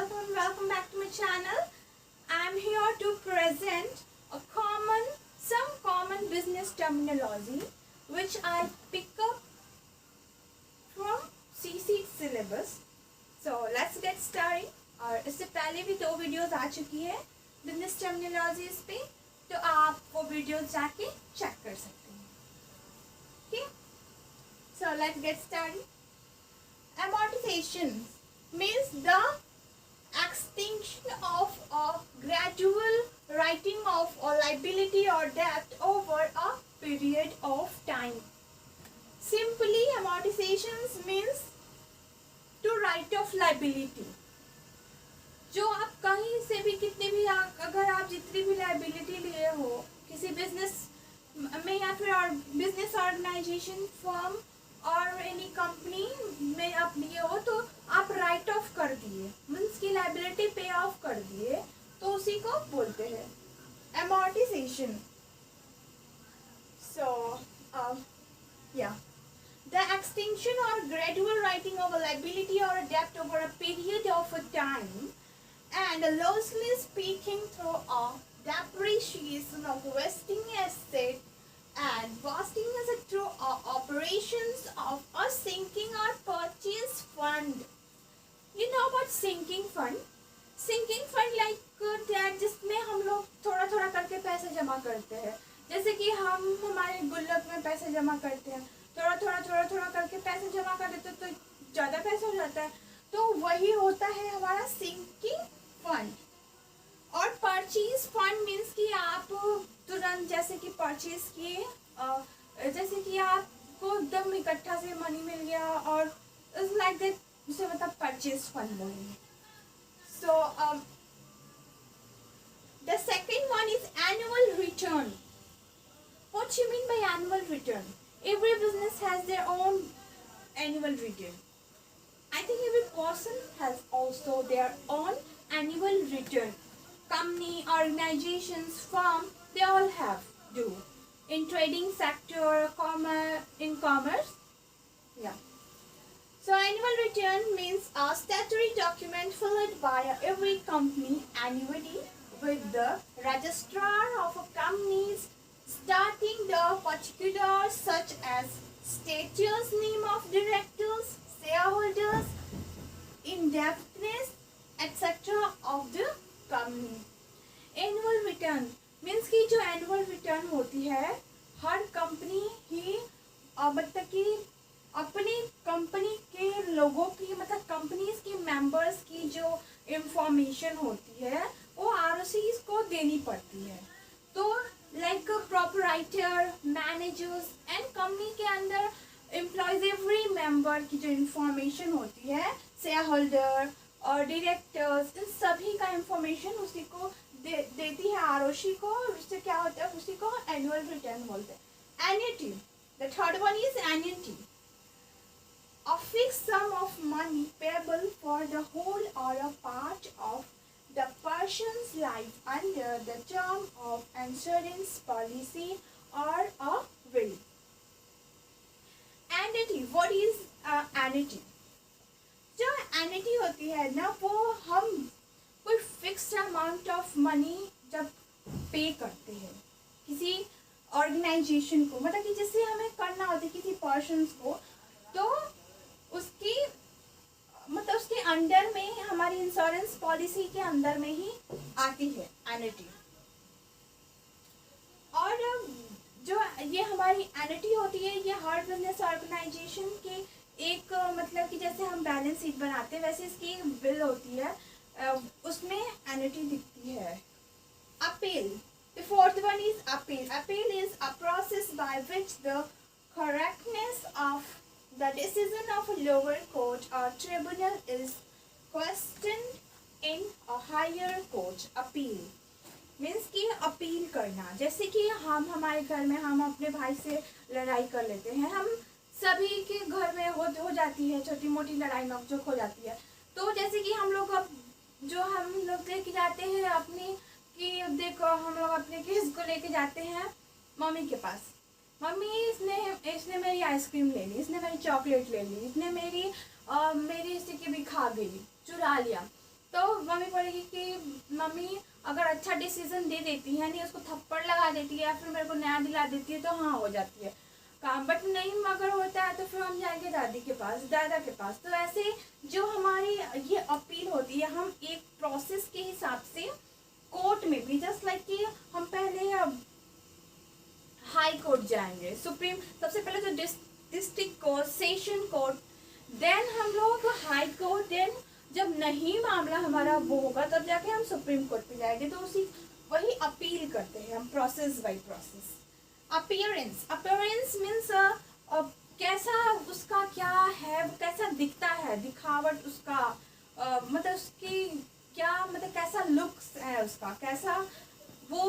welcome back to my channel. I am here to present some common business terminology which I pick up from CC syllabus. So let's get started. और इससे पहले भी 2 videos आ चुकी है business terminologies पे, तो आप वो वीडियोस जाके चेक कर सकते हैं. Okay? So let's get started. Amortization means the extinction of a gradual writing of a liability or debt over a period of time. Simply, amortizations means to write off liability. जो आप कहीं से भी कितने भी अगर आप जितनी भी लाइबिलिटी लिए हो किसी बिजनेस में या फिर बिजनेस ऑर्गेनाइजेशन फर्म और एनी कंपनी में आप लिए हो, तो आप राइट ऑफ कर दिए, मीन्स की लाइबिलिटी पे ऑफ कर दिए, तो उसी को बोलते हैं amortization. So the extinction or gradual writing of a liability or a debt over a period of a time, and loosely speaking through a depreciation of vesting asset and vesting as through operations of a sinking or purchase fund. You know about sinking fund? Sinking fund like that जिसमें हम लोग थोड़ा थोड़ा करके पैसे जमा करते हैं. जैसे कि हम हमारे गुल्लक में पैसे जमा करते हैं, थोड़ा थोड़ा करके पैसे जमा कर देते तो ज़्यादा पैसा हो जाता है, तो वही होता है हमारा सिंकिंग फंड. और परचेज फंड मीन्स कि आप तुरंत जैसे कि परचेज किए, जैसे कि आपको एकदम इकट्ठा से मनी मिल गया और इट्स लाइक दैट, उसे मतलब परचेज फंड बोलेंगे. So the second one is annual return. What you mean by annual return? Every business has their own annual return. I think every person has also their own annual return. Company, organizations, firm, they all have do. In trading sector, in commerce. Yeah. So annual return means a statutory document filed by every company annually with the registrar of a company's starting the particulars such as status, name of directors, shareholders, indebtedness, etc. of the company. Annual return means कि जो annual return होती है हर company ही मतलब कि अपनी company के लोगों की मतलब कंपनीज की मेंबर्स की जो इंफॉर्मेशन होती है वो आरओसीज को देनी पड़ती है. तो like proprietor, managers and company के अंदर एम्प्लॉयज, एवरी मेंबर की जो इंफॉर्मेशन होती है, शेयर होल्डर और डायरेक्टर्स, इन सभी का इंफॉर्मेशन उसी को देती है आरओसी को. उससे क्या होता है, उसी को एनुअल रिटर्न बोलते हैं. Annuity, the third one is annuity, a fixed sum of money payable for the whole or a part of the person's life under the term of insurance policy or a will. Annuity, what is annuity? जो annuity होती है ना, वो हम कोई fixed amount of money जब पे करते हैं किसी ऑर्गेनाइजेशन को, मतलब कि जिससे हमें करना होता है किसी पर्सन्स को, तो उसकी मतलब उसके अंडर में हमारी इंश्योरेंस पॉलिसी के अंदर में ही आती है एन्युटी. और जो ये हमारी एन्युटी होती है ये हर बिजनेस ऑर्गेनाइजेशन के एक मतलब कि जैसे हम बैलेंस शीट बनाते हैं वैसे इसकी बिल होती है, उसमें एन्युटी दिखती है. Appeal, the fourth one is appeal. Appeal is a process by which the correctness of the decision of a lower court or tribunal is questioned in a higher court. Appeal means कि appeal करना. जैसे कि हम हमारे घर में हम अपने भाई से लड़ाई कर लेते हैं, हम सभी के घर में हो जाती है छोटी मोटी लड़ाई नोकझोंक हो जाती है. तो जैसे कि हम लोग अब जो हम लोग लेके जाते हैं अपनी कि देखो हम लोग अपने केस को लेके जाते हैं मम्मी के पास. मम्मी इसने मेरी आइसक्रीम ले ली, इसने मेरी चॉकलेट ले ली, इसने मेरी मेरी स्टिकी भी खा गई, चुरा लिया. तो मम्मी बोलेगी कि मम्मी अगर अच्छा डिसीजन दे देती है, नहीं उसको थप्पड़ लगा देती है या फिर मेरे को नया दिला देती है तो हाँ हो जाती है काम, बट नहीं अगर होता है तो फिर हम जाएंगे दादी के पास, दादा के पास। तो ऐसे जो हमारी ये अपील होती है, हम एक प्रोसेस के हिसाब से कोर्ट में भी, जस्ट लाइक कि हम पहले हाई कोर्ट जाएंगे, सुप्रीम, सबसे पहले तो district court, session court, then हम लोग हाई कोर्ट, देन जब नहीं मामला हमारा वो होगा तब जाके हम सुप्रीम कोर्ट पे जाएंगे। तो उसी वही अपील करते हैं हम, process by process. Appearance, appearance means कैसा उसका क्या है, वो कैसा दिखता है, दिखावट उसका, मतलब उसकी क्या, मतलब कैसा लुक्स है उसका, कैसा वो,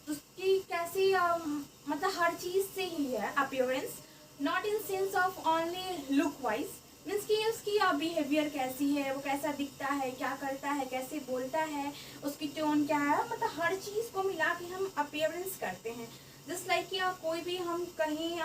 उसकी कैसी मतलब हर चीज से ही है appearance, not in sense of only look wise, means कि उसकी बिहेवियर कैसी है, वो कैसा दिखता है, क्या करता है, कैसे बोलता है, उसकी टोन क्या है, मतलब हर चीज को मिला के हम अपीयरेंस करते हैं। जस्ट लाइक कि कोई भी हम कहीं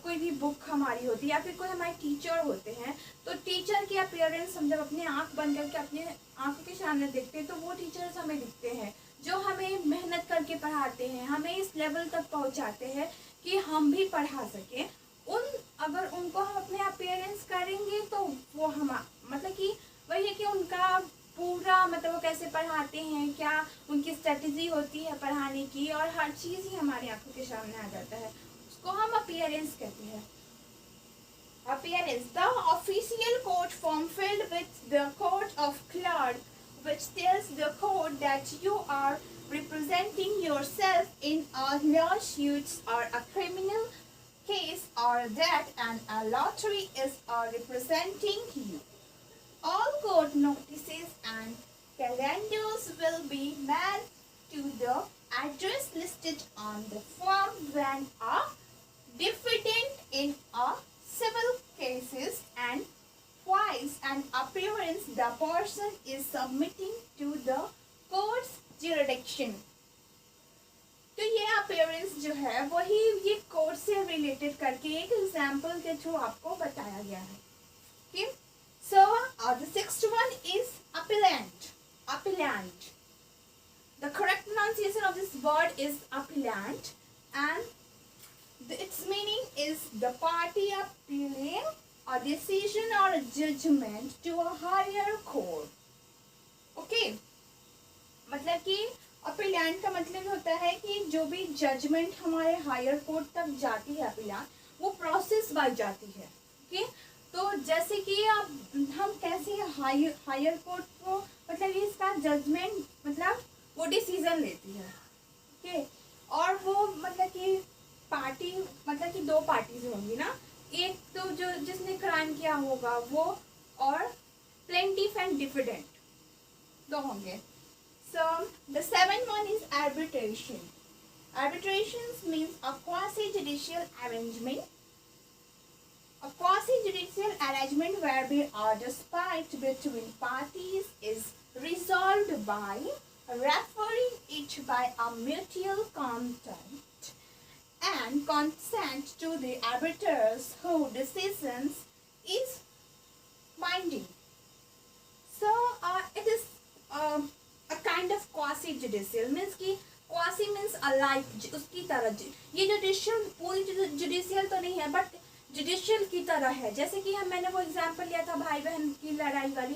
कोई भी बुक हमारी होती है या फिर कोई हमारे टीचर होते हैं, तो टीचर की अपीयरेंस हम जब अपने आंख बंद करके अपने आंखों के सामने देखते हैं तो वो टीचर्स हमें दिखते हैं जो हमें मेहनत करके पढ़ाते हैं, हमें इस लेवल तक पहुंचाते हैं कि हम भी पढ़ा सकें। उन अगर उनको हम अपने अपीयरेंस करेंगे तो वो हम मतलब कि वही है कि उनका पूरा मतलब वो कैसे पढ़ाते हैं, क्या उनकी स्ट्रेटजी होती है पढ़ाने की, और हर चीज़ ही हमारी आंखों के सामने आ जाता है, उसको हम अपीयरेंस कहते हैं। Appearance, the official court form filled with the court of clerk, which tells the court that you are representing yourself in a lawsuit or a criminal case, or that a lottery is representing you. All court notices and calendars will be mailed to the address listed on the form when a defendant in a civil cases and files an appearance the person is submitting to the court's jurisdiction. तो ये appearance जो है वही ये court से related करके एक example के थ्रू आपको बताया गया है। okay? So the sixth one is appellant. Appellant. The correct pronunciation of this word is appellant, and its meaning is the party appealing a decision or a judgment to a higher court. Okay? मतलब कि appellate का मतलब होता है कि जो भी judgement हमारे हायर कोर्ट तक जाती है अपीलेंट, वो प्रोसेस बाय जाती है। ओके? तो जैसे कि हम कैसे हायर कोर्ट को मतलब इसका जजमेंट मतलब वो डिसीजन लेती है। ओके? और वो मतलब कि पार्टी मतलब कि दो पार्टीज होंगी ना, एक तो जो जिसने क्राइम किया होगा वो, और प्लेंटिफ एंड डिफेंडेंट दो होंगे। So the seventh one is arbitration. Arbitration means a quasi-judicial arrangement. A quasi-judicial arrangement whereby a dispute between parties is resolved by referring it by a mutual consent and consent to the arbiters whose decisions is binding. So it is a kind of quasi judicial, means कि quasi means alike, उसकी तरह। ये judicial पूरी judicial तो नहीं है but judicial की तरह है। जैसे कि मैंने वो एग्जांपल लिया था भाई बहन की लड़ाई वाली,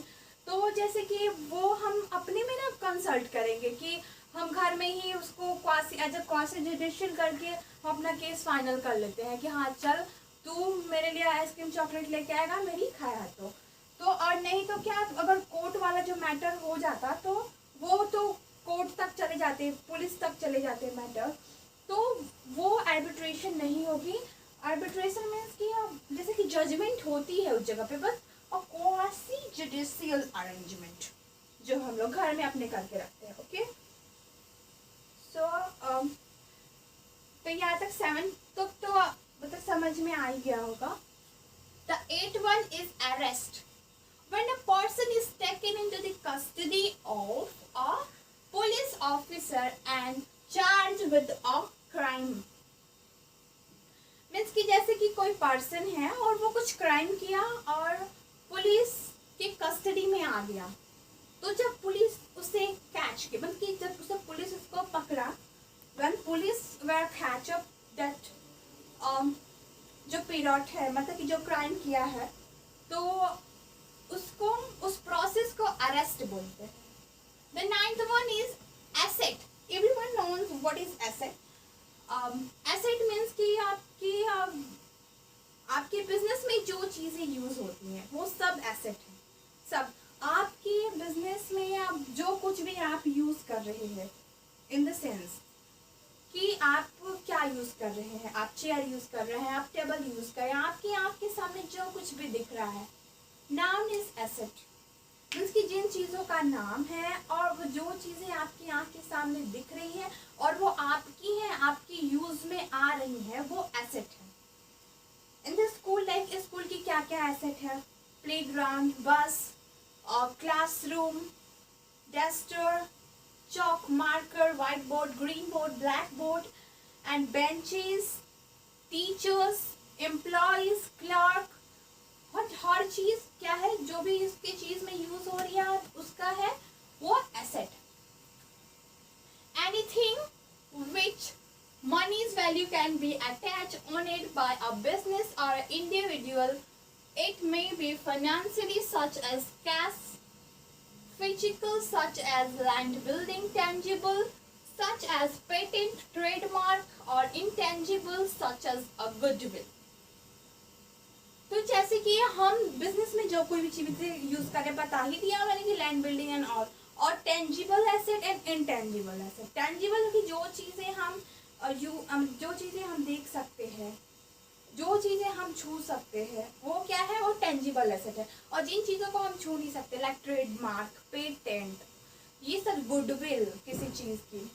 तो जैसे कि वो हम अपने में ना कंसल्ट करेंगे कि हम घर में ही उसको quasi as a quasi judicial करके हम अपना केस फाइनल कर लेते हैं कि हाँ चल तू मेरे लिए आइसक्रीम चॉकलेट लेके आएगा, मेरी खाया तो और नहीं तो क्या, अगर कोर्ट वाला जो मैटर हो जाता तो वो तो कोर्ट तक चले जाते, पुलिस तक चले जाते मैटर, तो वो आर्बिट्रेशन नहीं होगी। आर्बिट्रेशन मीन्स कि जैसे कि जजमेंट होती है उस जगह पे, बस और क्वासी जुडिशियल अरेंजमेंट जो हम लोग घर में अपने करके रखते हैं। ओके? सो तो यहाँ तक 7 तक तो मतलब समझ में आ ही गया होगा। The 8th one is arrest. When a person is taken into the custody of a police officer and charged with a crime. Means कि जैसे कि कोई पर्सन है और वो कुछ क्राइम किया और पुलिस के कस्टडी में आ गया, तो जब उसे कैच किया, मतलब कि जब उसे पुलिस उसको पकड़ा, when police were catch up that जो पीरियड है, मतलब कि जो क्राइम किया है, तो उसको, उस प्रोसेस को अरेस्ट बोलते हैं. The ninth one is asset. Everyone knows what is asset. Asset means कि आपके बिजनेस में जो चीजें यूज होती हैं वो सब एसेट है. सब आपके बिजनेस में आप जो कुछ भी आप यूज कर रहे हैं, इन द सेंस कि आप क्या यूज कर रहे हैं, आप चेयर यूज कर रहे हैं, आप टेबल यूज कर रहे हैं, आपकी आंख के सामने जो कुछ भी दिख रहा है, नाउन इज एसेट. मीन्स कि जिन चीजों का नाम है और वो जो चीजें आपकी आंख के सामने दिख रही है और वो आपकी हैं, आपकी यूज में आ रही है, वो एसेट है. In the school life, school की क्या क्या एसेट है? प्लेग्राउंड, बस, classroom, duster, chalk, marker, whiteboard, green board, blackboard, and benches, teachers, employees, clerk. हर चीज क्या है, जो भी इसके चीज में यूज हो रही है उसका है वो asset. Anything which money's value can be attached on it by a business or an individual. It may be financially such as cash, physical such as land, building, tangible such as patent, trademark, or intangible such as a goodwill. तो जैसे कि हम business में जो कोई भी चीजें use करें, बता ही दिया मैंने कि लैंड, बिल्डिंग एंड ऑल, और tangible asset and intangible asset. Tangible की जो चीजें जो चीजें हम देख सकते हैं, जो चीजें हम छू सकते हैं, वो क्या है, वो टेंजिबल एसेट है. और जिन चीजों को हम छू नहीं सकते, लाइक ट्रेडमार्क, पेटेंट, ये सब गुडविल किसी चीज की,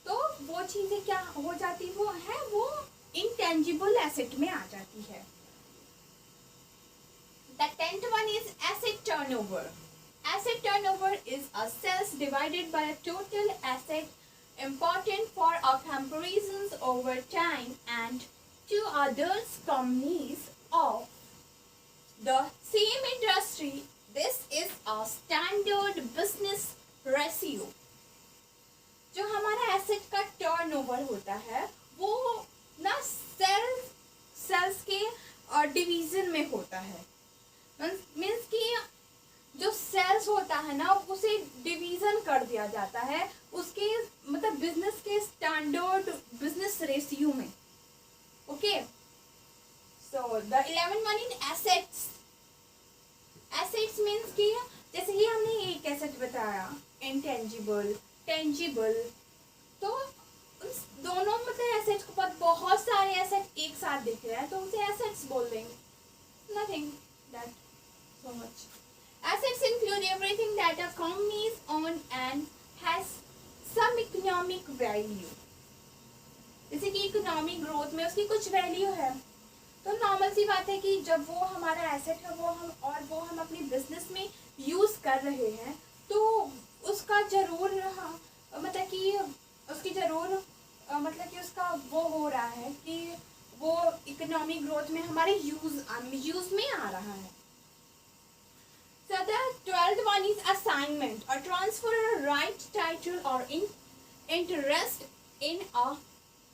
तो वो चीजें क्या हो जाती, वो है वो इनटेंजिबल एसेट में आ जाती है. The 10th one is asset turnover. Asset turnover is a sales divided by a total asset, important for a comparisons over time and to others companies of the same industry. This is a standard business ratio. जो हमारा asset का turnover होता है वो ना sales के division में होता है. मीन्स कि जो सेल्स होता है ना उसे डिवीजन कर दिया जाता है उसके, मतलब बिजनेस के स्टैंडर्ड बिजनेस रेशियो में. Okay, so the 11th one in assets. Assets means कि जैसे ही हमने एक एसेट बताया, इंटेंजिबल, टेंजिबल, तो दोनों मतलब एसेट्स के बाद बहुत सारे एसेट एक साथ दिख रहे हैं तो उसे एसेट्स बोल देंगे. Nothing that so much. Assets include everything that a company is owned and has some economic value. जैसे कि इकोनॉमिक ग्रोथ में उसकी कुछ वैल्यू है, तो नॉर्मल सी बात है कि जब वो हमारा एसेट है वो हम अपनी बिजनेस में यूज कर रहे हैं तो उसका जरूर मतलब कि उसकी जरूर मतलब कि उसका वो हो रहा है कि वो इकोनॉमिक ग्रोथ में हमारे यूज में आ रहा है. So the 12th one is assignment, or transfer a right, title, or interest in a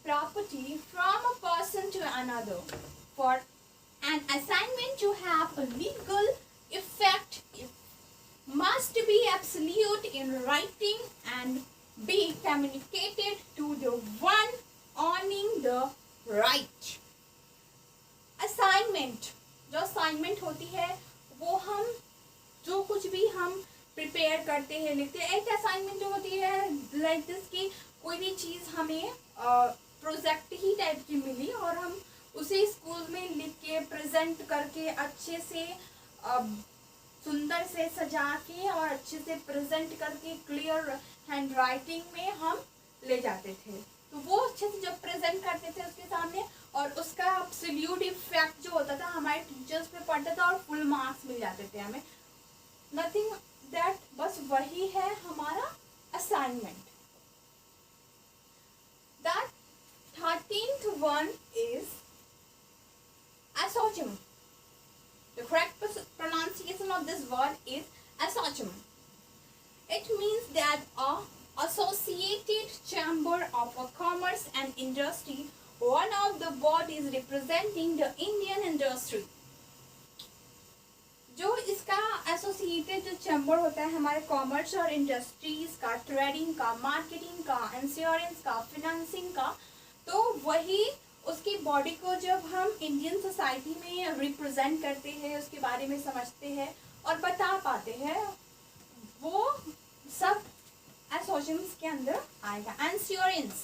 property from a person to another. For an assignment to have a legal effect, it must be absolute in writing and be communicated to the one owning the right. Assignment, जो assignment होती है वो हम जो कुछ भी हम prepare करते हैं, लिखते हैं. एक असाइनमेंट जो होती है लाइक दिस कि कोई भी चीज़ हमें प्रोजेक्ट ही टाइप की मिली और हम उसे स्कूल में लिख के प्रेजेंट करके अच्छे से सुंदर से सजा के और अच्छे से प्रेजेंट करके क्लियर हैंड राइटिंग में हम ले जाते थे. तो वो अच्छे से जब प्रेजेंट करते थे उसके सामने और उसका एब्सोल्यूट इफेक्ट जो होता था हमारे टीचर्स पे पड़ता था और फुल मार्क्स मिल जाते थे हमें. नथिंग दैट, बस वही है हमारा assignment. That 13th one is assumption. The correct pronunciation of this word is assumption. It means that that a Associated Chamber of Commerce and Industry, one of the bodies representing the Indian industry. जो इसका associated जो chamber होता है हमारे commerce और industries का, trading का, marketing का, इंश्योरेंस का, फिनेंसिंग का, तो वही उसकी बॉडी को जब हम इंडियन सोसाइटी में रिप्रेजेंट करते हैं, उसके बारे में समझते हैं और बता पाते हैं, वो सब एसोसिएशंस के अंदर आएगा. इंश्योरेंस,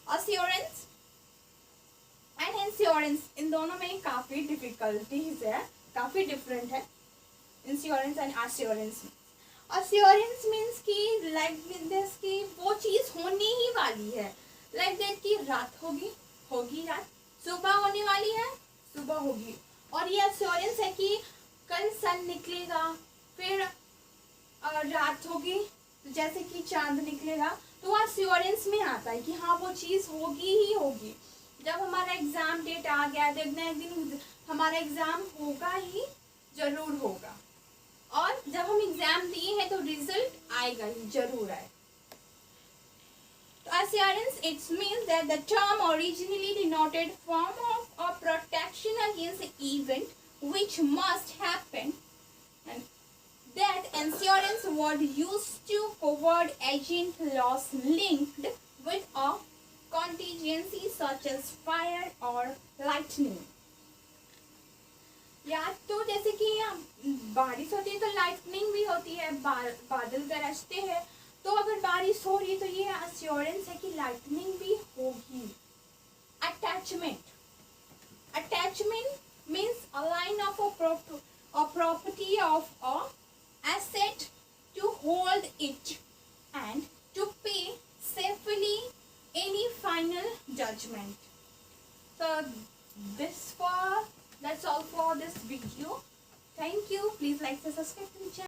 अश्योरेंस एंड इंश्योरेंस, इन दोनों में काफ़ी डिफिकल्टीज है, काफ़ी डिफरेंट है. Insurance and assurance. Assurance means कि लाइक दिस की वो चीज़ होने ही वाली है, लाइक दैट की रात होगी, होगी रात, सुबह होने वाली है, सुबह होगी. और ये अश्योरेंस है कि कल सन निकलेगा, फिर रात होगी, जैसे कि चांद निकलेगा, तो अश्योरेंस में आता है कि हाँ वो चीज़ होगी ही होगी. जब हमारा एग्ज़ाम डेट आ गया तो एक दिन हमारा एग्ज़ाम होगा ही, ज़रूर होगा. और जब हम एग्ज़ाम दिए हैं तो रिजल्ट आएगा ही, ज़रूर आए. तो assurance, it means that the term originally denoted form of a protection against an event which must happen, and that insurance was used to cover agent loss linked with a contingency such as fire or lightning. या तो जैसे कि बारिश होती है तो lightning भी होती है, बादल गरजते हैं, तो अगर बारिश हो रही है तो ये अश्योरेंस है कि लाइटनिंग भी होगी. Attachment, attachment means a line of a property of a asset to hold it and to pay safely any final judgment. So that's all for this video. Thank you. Please like and subscribe to the channel.